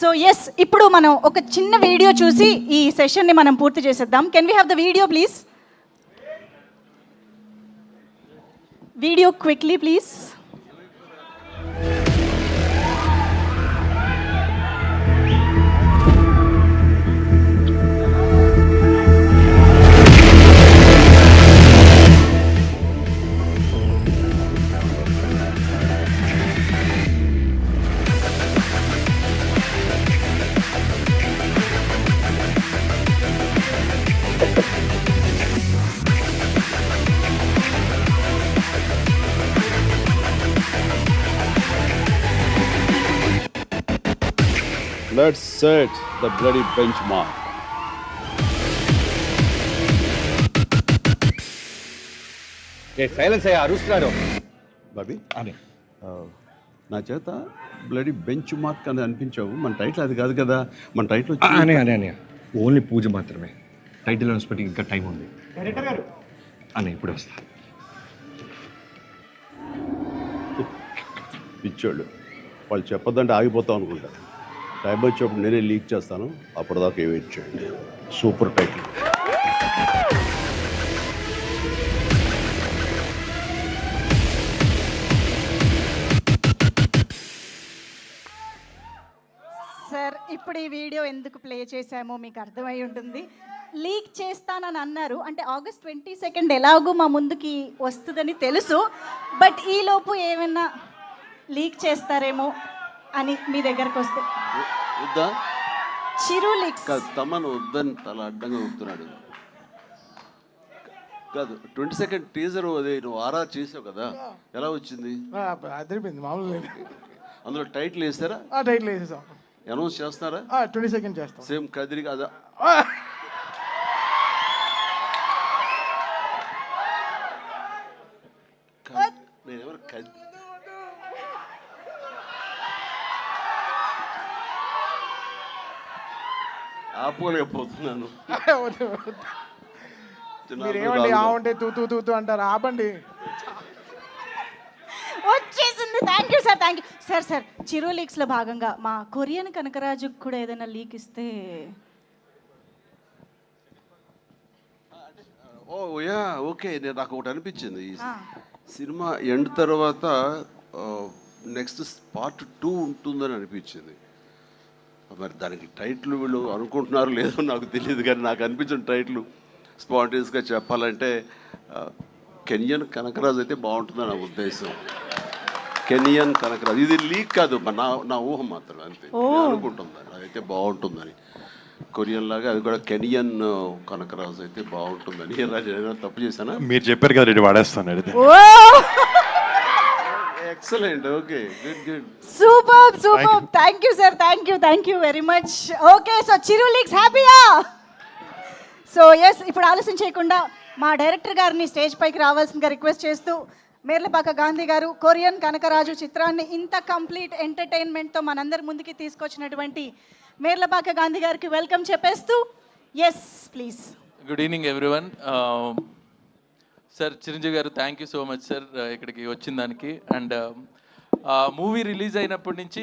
So yes, ఇప్పుడు మనం ఒక చిన్న వీడియో చూసి ఈ సెషన్ని మనం పూర్తి చేసేద్దాం. Can we have the video please? Video quickly please. Let's set the bloody benchmark. Silence అయ్యా, అరుస్తున్నారు. బాబీ అని నా చేత బ్లడీ బెంచ్ మార్క్ అని అనిపించావు. మన టైటిల్ అది కాదు కదా. మన టైటిల్ అని అని అని ఓన్లీ పూజ మాత్రమే. టైటిల్ అనౌన్స్మెంట్ ఇంకా టైం ఉంది అని ఇప్పుడే వస్తా. పిచ్చోళ్ళు వాళ్ళు చెప్పొద్దంటే ఆగిపోతాం అనుకుంటారు. టైం వచ్చేప్పుడు నేనే లీక్ చేస్తాను. అప్పటిదాకా వెయిట్ చేయండి. Super title. సార్, ఇప్పుడు ఈ వీడియో ఎందుకు ప్లే చేశామో మీకు అర్థమై ఉంటుంది. లీక్ చేస్తానని అన్నారు, అంటే August 22 ఎలాగో మా ముందుకి వస్తుందని తెలుసు. బట్ ఈలోపు ఏమైనా లీక్ చేస్తారేమో అని మీ దగ్గరకు వస్తే. వద్దా? చిరు లీక్స్ కాదు, తమను వద్దని తల అడ్డంగా ఊపుతున్నాడు. కాదు, 22 టీజర్ అదే నువ్వు ఆరా చేసావు కదా, ఎలా వచ్చింది? అదిరిపోయింది, మామూలు. అందులో టైటిల్ వేస్తారా? టైటిల్ వేసేసాం. అనౌన్స్ చేస్తారా? 22 చేస్తాం. సేమ్ కదిరి కదా. నేనేమన్నా ఆపుకోలేకపోతున్నాను. మీరేమండి ఆ ఉంటే తూ తూ అంటారు, ఆపండి. వచ్చేసింది. Thank you sir, thank you sir. Sir, Chiru లీక్స్లో భాగంగా మా కొరియన్ కనకరాజుకు కూడా ఏదైనా లీక్ ఇస్తే. Oh yeah, okay. నేను నాకు ఒకటి అనిపించింది, ఈ సినిమా ఎండ్ తర్వాత నెక్స్ట్ పార్ట్ 2 ఉంటుందని అనిపించింది. మరి దానికి టైటిల్ వీళ్ళు అనుకుంటున్నారు లేదో నాకు తెలియదు, కానీ నాకు అనిపించిన టైటిల్ స్పాంటేనియస్గా చెప్పాలంటే కెనియన్ కనకరాజు అయితే బాగుంటుందని నా ఉద్దేశం. కెనియన్ కనకరాజు, ఇది లీక్ కాదు, నా ఊహ మాత్రం, అంతే. అనుకుంటుందని అదైతే బాగుంటుందని. కొరియన్ లాగా అది కూడా కెనియన్ కనకరాజు అయితే బాగుంటుందని. తప్పు చేశానా? మీరు చెప్పారు కదా, రెడీ వాడేస్తాను. Excellent, okay, good good, super super. Thank you sir, thank you very much. Okay, so Chiru leaks హ్యాపీయా? సో ఎస్, ఇప్పుడు ఆలస్యం చేయకుండా మా డైరెక్టర్ గారిని స్టేజ్ పైకి రావాల్సిందిగా రిక్వెస్ట్ చేస్తూ, మేర్లపాక గాంధీ గారు కొరియన్ కనకరాజు చిత్రాన్ని ఇంత కంప్లీట్ ఎంటర్టైన్మెంట్తో మనందరి ముందుకి తీసుకొచ్చినటువంటి మేర్లపాక గాంధీ గారికి వెల్కమ్ చెప్పేస్తూ, yes please. Good evening everyone. Sir, Chiranjeevi గారు thank you so much sir ఇక్కడికి వచ్చిన దానికి. అండ్ మూవీ రిలీజ్ అయినప్పటి నుంచి